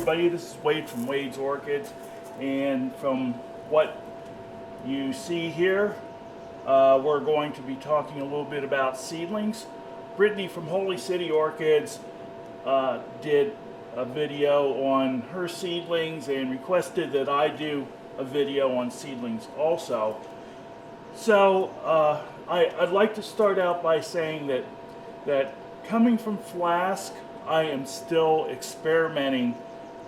everybody, this is Wade from Wade's Orchids, and from what you see here, we're going to be talking a little bit about seedlings. Brittany from Holy City Orchids did a video on her seedlings and requested that I do a video on seedlings also. So I'd like to start out by saying that coming from Flask, I am still experimenting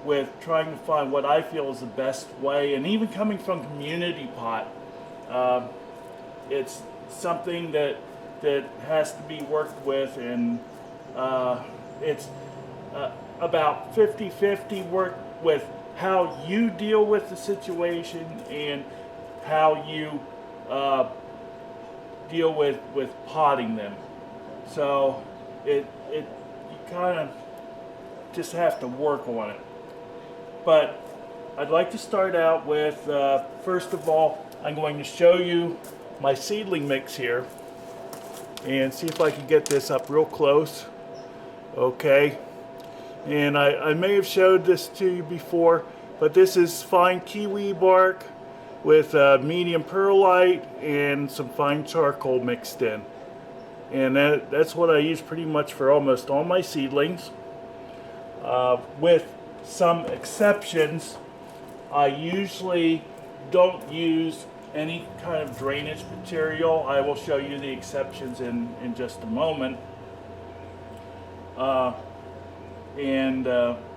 with trying to find what I feel is the best way, and even coming from Community Pot, it's something that has to be worked with, and it's about 50-50 work with how you deal with the situation and how you deal with potting them. So you kind of just have to work on it. But I'd like to start out with, first of all, I'm going to show you my seedling mix here and see if I can get this up real close. Okay, and I may have showed this to you before, but this is fine kiwi bark with medium perlite and some fine charcoal mixed in. And that's what I use pretty much for almost all my seedlings. With some exceptions, I usually don't use any kind of drainage material. I will show you the exceptions in just a moment.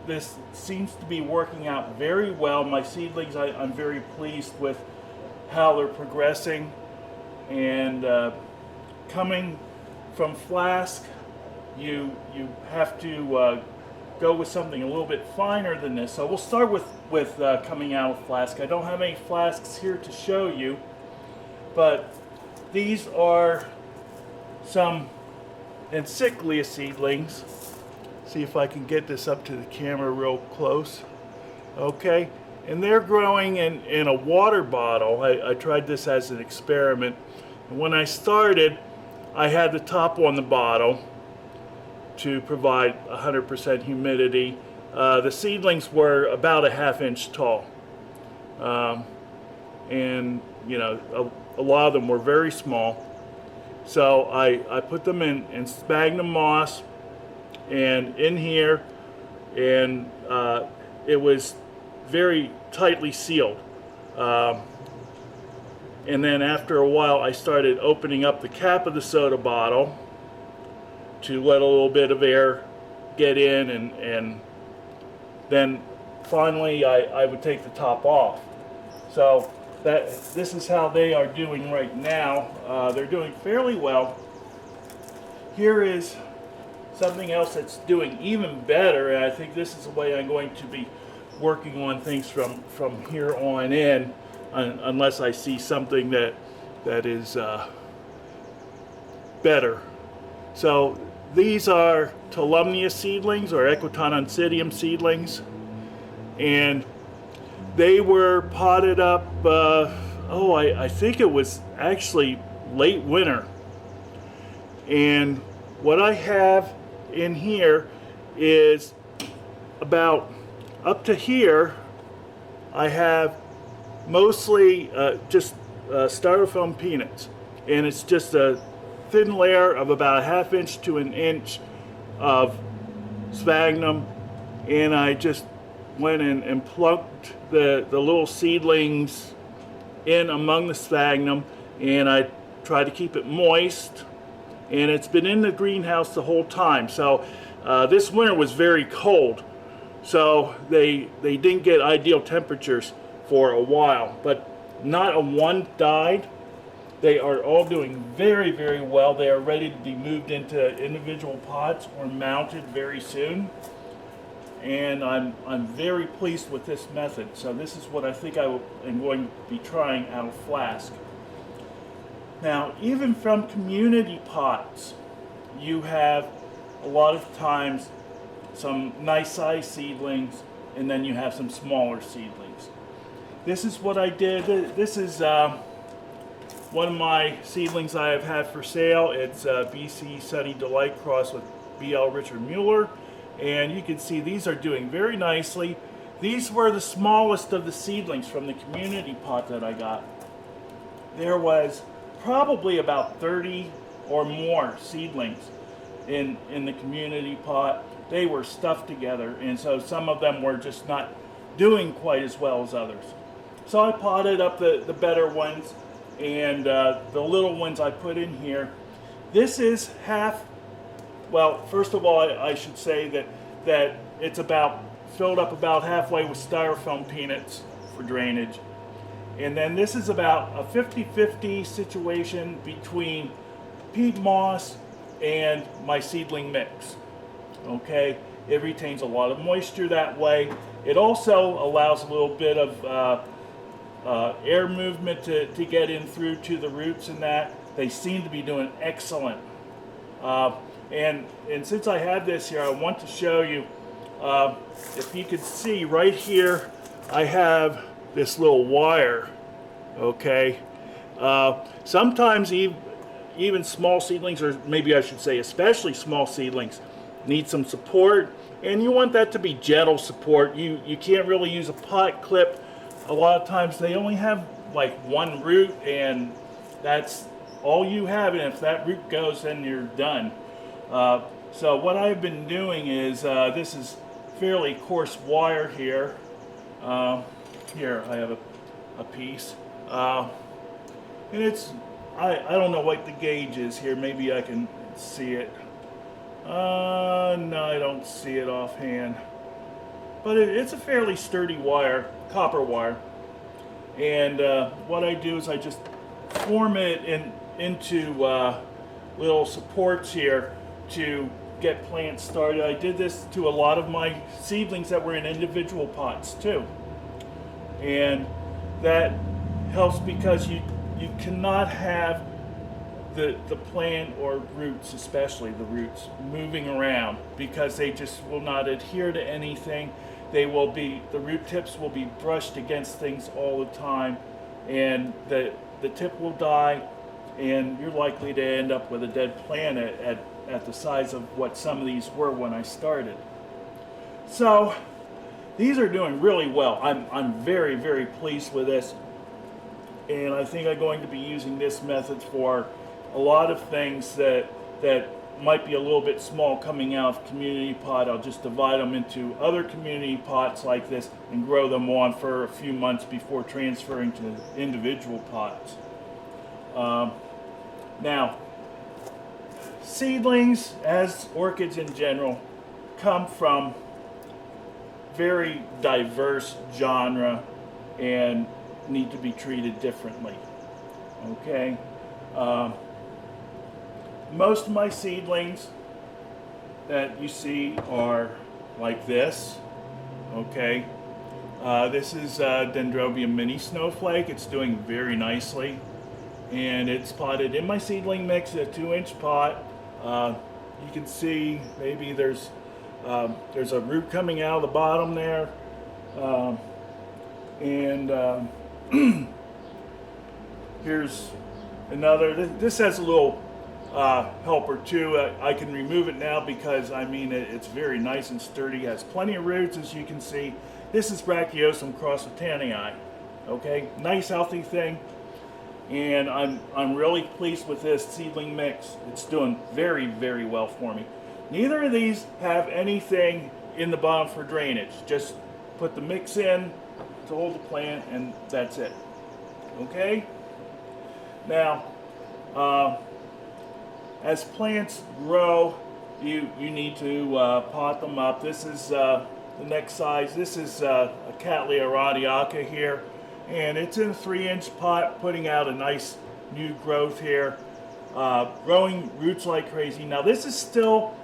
This seems to be working out very well. My seedlings, I'm very pleased with how they're progressing. And coming from Flask, you have to go with something a little bit finer than this. So we'll start with coming out of Flask. I don't have any flasks here to show you, but these are some encyclia seedlings. See if I can get this up to the camera real close. Okay, and they're growing in a water bottle. I tried this as an experiment. And when I started, I had the top on the bottle to provide 100% humidity. The seedlings were about a ½ inch tall. And you know, a lot of them were very small. So I put them in sphagnum moss and in here, and it was very tightly sealed. And then after a while, I started opening up the cap of the soda bottle to let a little bit of air get in, and then finally I would take the top off. So this is how they are doing right now. They're doing fairly well. Here is something else that's doing even better, and I think this is the way I'm going to be working on things from here on in, unless I see something that is better. So these are Tolumnia seedlings, or Equiton seedlings, and they were potted up, I think it was actually late winter. And what I have in here is about up to here. I have mostly just styrofoam peanuts, and it's just a thin layer of about a ½ inch to an inch of sphagnum, and I just went in and plucked the little seedlings in among the sphagnum, and I tried to keep it moist, and it's been in the greenhouse the whole time. So this winter was very cold, so they didn't get ideal temperatures for a while, but not a one died. They are all doing very, very well. They are ready to be moved into individual pots or mounted very soon. And I'm very pleased with this method. So this is what I think I am going to be trying out of Flask. Now, even from community pots, you have a lot of times some nice sized seedlings, and then you have some smaller seedlings. This is what I did. This is one of my seedlings I have had for sale. It's BC Sunny Delight crossed with BL Richard Mueller, and you can see these are doing very nicely. these were the smallest of the seedlings from the community pot that I got. There was probably about 30 or more seedlings in the community pot. They were stuffed together, and so some of them were just not doing quite as well as others. So I potted up the better ones, and the little ones I put in here. This is half, well, first of all, I should say that it's about filled up about halfway with styrofoam peanuts for drainage. And then this is about a 50-50 situation between peat moss and my seedling mix. Okay, it retains a lot of moisture that way. It also allows a little bit of air movement to get in through to the roots, and that they seem to be doing excellent. And since I have this here, I want to show you, if you could see right here, I have this little wire. Okay, sometimes even small seedlings, or maybe I should say especially small seedlings, need some support, and you want that to be gentle support. You can't really use a pot clip. A lot of times they only have like one root, and that's all you have, and if that root goes, then you're done. So what I've been doing is, this is fairly coarse wire here. Here I have a piece, and it's, I don't know what the gauge is here. Maybe I can see it. No, I don't see it offhand, but it's a fairly sturdy wire, copper wire. And what I do is I just form it into little supports here to get plants started. I did this to a lot of my seedlings that were in individual pots too, and that helps because you cannot have the plant or roots, especially the roots, moving around, because they just will not adhere to anything. The root tips will be brushed against things all the time, and the tip will die, and you're likely to end up with a dead plant at the size of what some of these were when I started. So these are doing really well. I'm very, very pleased with this, and I think I'm going to be using this method for a lot of things that might be a little bit small coming out of community pot. I'll just divide them into other community pots like this and grow them on for a few months before transferring to individual pots. Now, seedlings, as orchids in general, come from very diverse genre and need to be treated differently. Okay? Most of my seedlings that you see are like this. Okay, this is Dendrobium mini snowflake. It's doing very nicely, and it's potted in my seedling mix, a 2-inch pot. You can see maybe there's a root coming out of the bottom there, and here's another. This has a little helper too. I can remove it now because I mean it's very nice and sturdy. It has plenty of roots, as you can see. This is Brachyosum crossed with Tannii. Okay, nice healthy thing, and I'm really pleased with this seedling mix. It's doing very, very well for me. Neither of these have anything in the bottom for drainage. Just put the mix in to hold the plant, and that's it. Okay. Now, as plants grow, you need to pot them up. This is the next size. This is a Cattleya radiata here, and it's in a 3-inch pot, putting out a nice new growth here, growing roots like crazy. Now this is still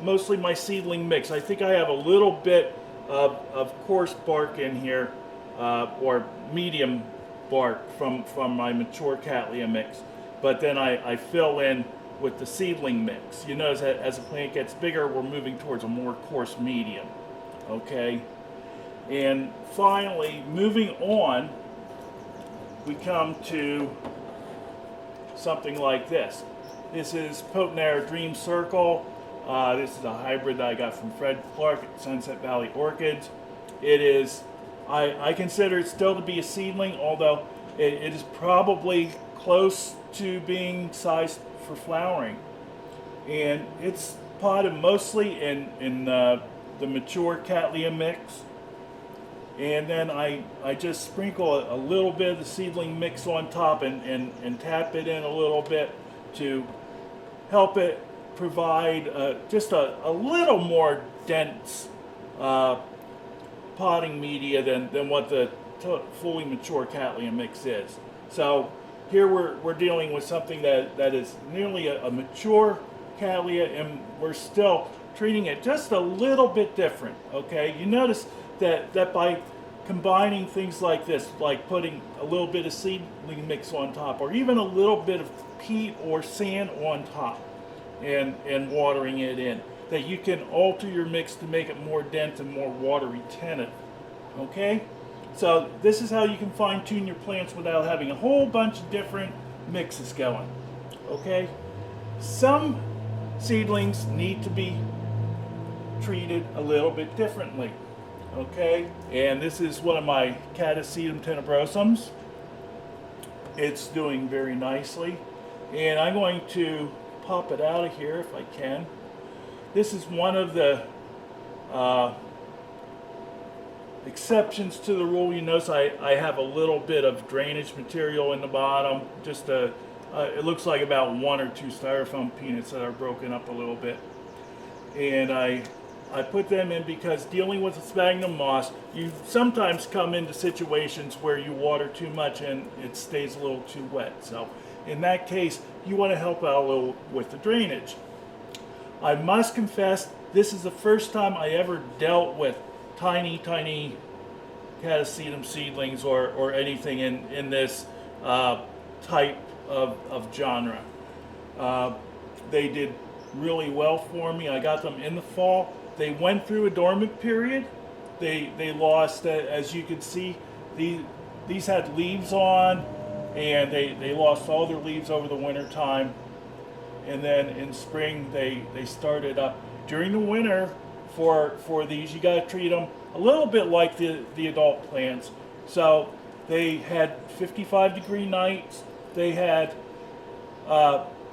mostly my seedling mix. I think I have a little bit of coarse bark in here, or medium bark from my mature Cattleya mix, but then I fill in with the seedling mix. You notice that as the plant gets bigger, we're moving towards a more coarse medium. Okay, and finally, moving on, we come to something like this. This is Potenera Dream Circle. This is a hybrid that I got from Fred Clark at Sunset Valley Orchids. it is, I consider it still to be a seedling, although it is probably close to being sized for flowering. And it's potted mostly in the mature Cattleya mix. And then I just sprinkle a little bit of the seedling mix on top and tap it in a little bit to help it provide just a little more dense potting media than what the fully mature Cattleya mix is. So here we're dealing with something that is nearly a mature Cattleya, and we're still treating it just a little bit different. Okay, you notice that by combining things like this, like putting a little bit of seedling mix on top, or even a little bit of peat or sand on top, and watering it in, that you can alter your mix to make it more dense and more water retentive. Okay, so this is how you can fine tune your plants without having a whole bunch of different mixes going. Okay, some seedlings need to be treated a little bit differently. Okay, and this is one of my Catasetum tenebrosums. It's doing very nicely, and I'm going to pop it out of here if I can. This is one of the exceptions to the rule. You notice I have a little bit of drainage material in the bottom, just it looks like about 1 or 2 styrofoam peanuts that are broken up a little bit, and I put them in because dealing with the sphagnum moss, you sometimes come into situations where you water too much and it stays a little too wet. So in that case, you want to help out a little with the drainage. I must confess, this is the first time I ever dealt with tiny Catasetum seedlings or anything in this type of genre. They did really well for me. I got them in the fall. They went through a dormant period. They lost, as you can see, these had leaves on, and they lost all their leaves over the winter time. And then in spring they started up. During the winter for these, you got to treat them a little bit like the adult plants. So they had 55-degree nights. They had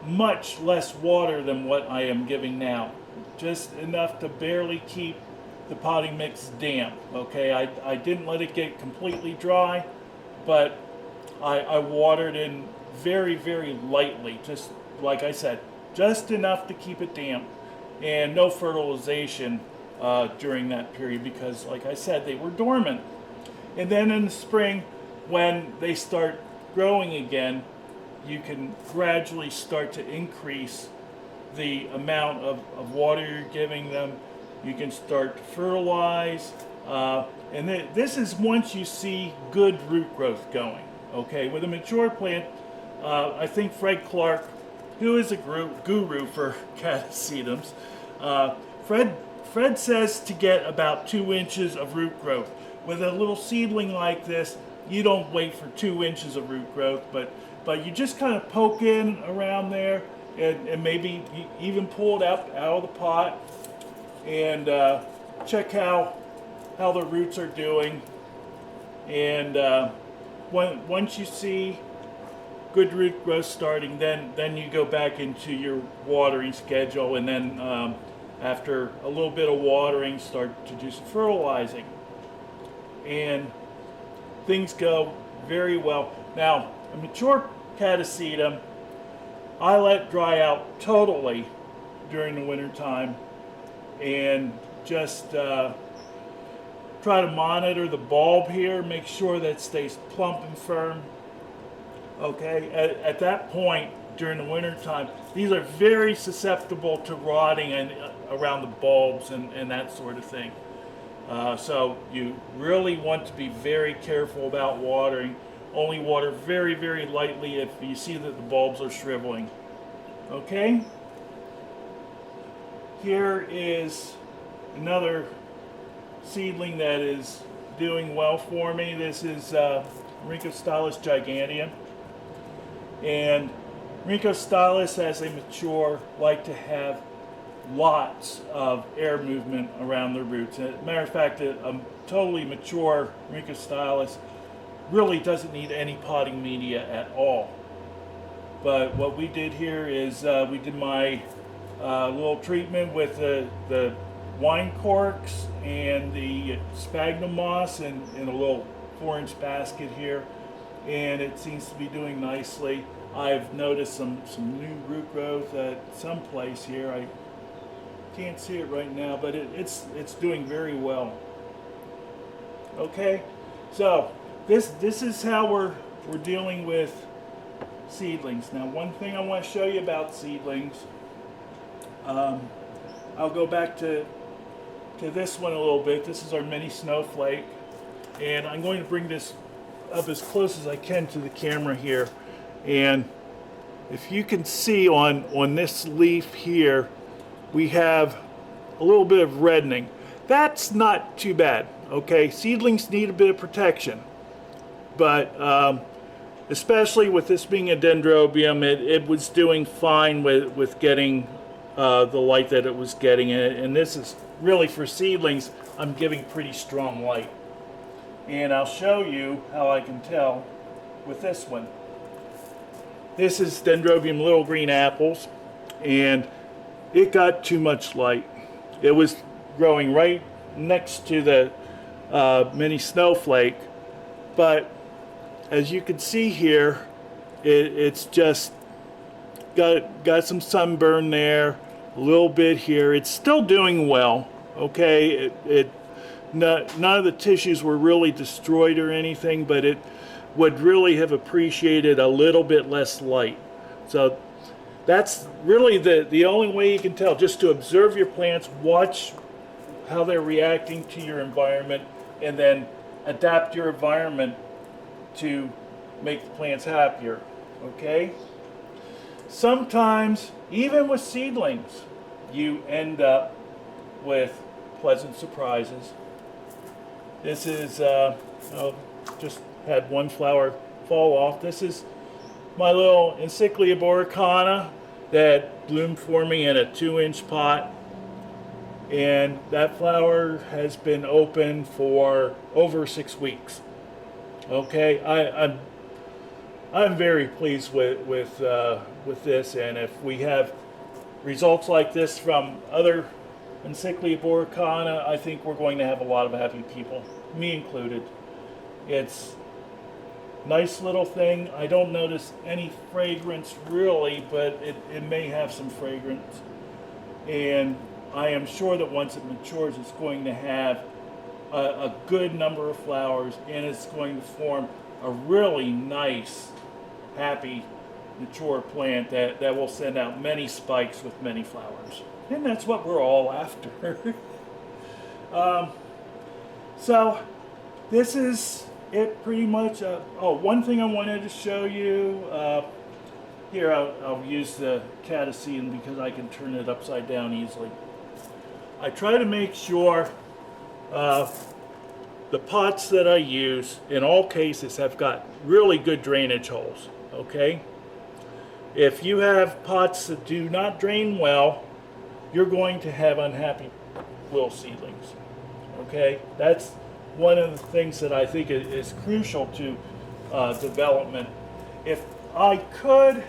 much less water than what I am giving now. Just enough to barely keep the potting mix damp. Okay, I didn't let it get completely dry, but I watered in very, very lightly, just like I said, just enough to keep it damp, and no fertilization during that period because, like I said, they were dormant. And then in the spring, when they start growing again, you can gradually start to increase the amount of water you're giving them. You can start to fertilize, and this is once you see good root growth going. Okay, with a mature plant, I think Fred Clark, who is a guru for Catasetums, Fred says to get about 2 inches of root growth. With a little seedling like this, you don't wait for 2 inches of root growth, but you just kind of poke in around there, and maybe even pull it out of the pot and check how the roots are doing. And once you see good root growth starting, then you go back into your watering schedule, and then after a little bit of watering, start to do some fertilizing, and things go very well. Now, a mature Catasetum, I let dry out totally during the winter time, and just try to monitor the bulb here, make sure that it stays plump and firm. Okay, at that point during the winter time, these are very susceptible to rotting and around the bulbs and that sort of thing. So you really want to be very careful about watering. Only water very, very lightly if you see that the bulbs are shriveling. Okay? Here is another seedling that is doing well for me. This is Rhynchostylis gigantea. And Rhynchostylis, as they mature, like to have lots of air movement around their roots. As a matter of fact, a totally mature Rhynchostylis really doesn't need any potting media at all. But what we did here is we did my little treatment with the wine corks and the sphagnum moss in a little 4-inch basket here, and it seems to be doing nicely. I've noticed some new root growth at some place here. I can't see it right now, but it's doing very well. Okay, so this is how we're dealing with seedlings. Now, one thing I want to show you about seedlings, I'll go back to this one a little bit. This is our mini snowflake, and I'm going to bring this up as close as I can to the camera here. And if you can see on this leaf here, we have a little bit of reddening. That's not too bad, okay? Seedlings need a bit of protection, but especially with this being a dendrobium, it was doing fine with getting the light that it was getting. And this is really, for seedlings, I'm giving pretty strong light. And I'll show you how I can tell with this one. This is Dendrobium little green apples, and it got too much light. It was growing right next to the mini snowflake, but as you can see here, it's just got some sunburn there, a little bit here. It's still doing well, okay? None of the tissues were really destroyed or anything, but it would really have appreciated a little bit less light. So that's really the only way you can tell, just to observe your plants, watch how they're reacting to your environment, and then adapt your environment to make the plants happier, okay? Sometimes, even with seedlings, you end up with pleasant surprises. This is, just had one flower fall off. This is my little Encyclia boricana that bloomed for me in a 2-inch pot. And that flower has been open for over 6 weeks. Okay, I'm very pleased with this, and if we have results like this from other Encyclia boricana, I think we're going to have a lot of happy people, me included. It's a nice little thing. I don't notice any fragrance really, but it may have some fragrance. And I am sure that once it matures, it's going to have a good number of flowers, and it's going to form a really nice, happy, mature plant that will send out many spikes with many flowers. And that's what we're all after. So this is it pretty much. One thing I wanted to show you. Here, I'll use the cataseed because I can turn it upside down easily. I try to make sure the pots that I use, in all cases, have got really good drainage holes, okay? If you have pots that do not drain well, you're going to have unhappy little seedlings, okay? That's one of the things that I think is crucial to development. If I could,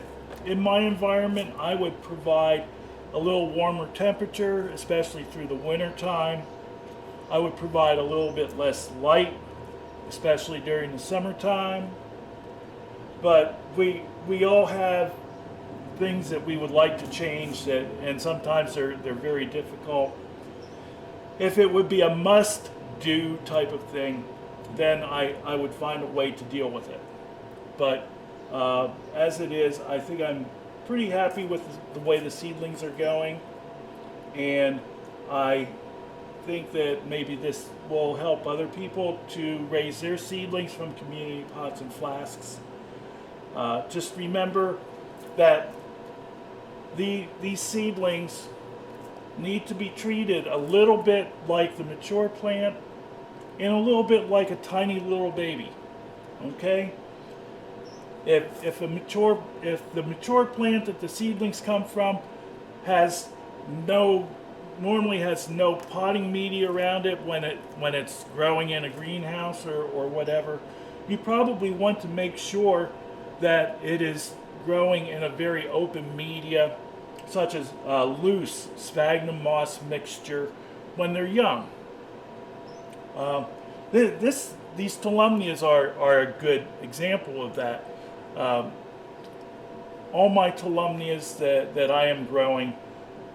in my environment, I would provide a little warmer temperature, especially through the winter time. I would provide a little bit less light, especially during the summertime. But we all have things that we would like to change, and sometimes they're very difficult. If it would be a must-do type of thing, then I would find a way to deal with it. But as it is, I think I'm pretty happy with the way the seedlings are going, and I think that maybe this will help other people to raise their seedlings from community pots and flasks. Just remember that these seedlings need to be treated a little bit like the mature plant and a little bit like a tiny little baby, okay? If the mature plant that the seedlings come from has normally has no potting media around it when it's growing in a greenhouse or whatever, you probably want to make sure that it is growing in a very open media, such as loose sphagnum moss mixture when they're young. These tolumnias are a good example of that. All my tolumnias that I am growing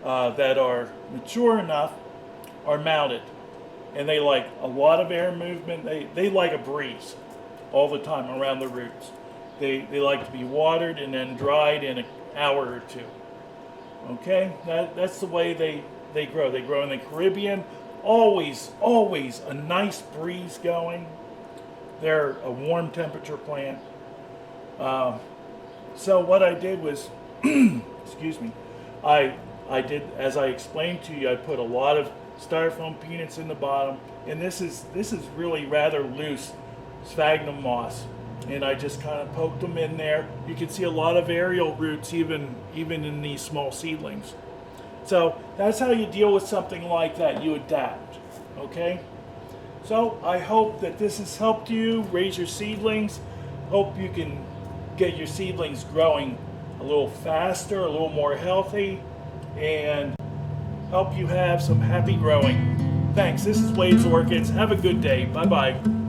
that are mature enough are mounted, and they like a lot of air movement. They like a breeze all the time around the roots. They like to be watered and then dried in an hour or two. Okay, that's the way they grow. They grow in the Caribbean. Always a nice breeze going. They're a warm temperature plant. So what I did was, excuse me, I did, as I explained to you, I put a lot of styrofoam peanuts in the bottom, and this is really rather loose sphagnum moss, and I just kind of poked them in there. You can see a lot of aerial roots even in these small seedlings. So that's how you deal with something like that. You adapt, okay? So I hope that this has helped you raise your seedlings. Hope you can get your seedlings growing a little faster, a little more healthy, and help you have some happy growing. Thanks. This is Wade's Orchids. Have a good day. Bye-bye.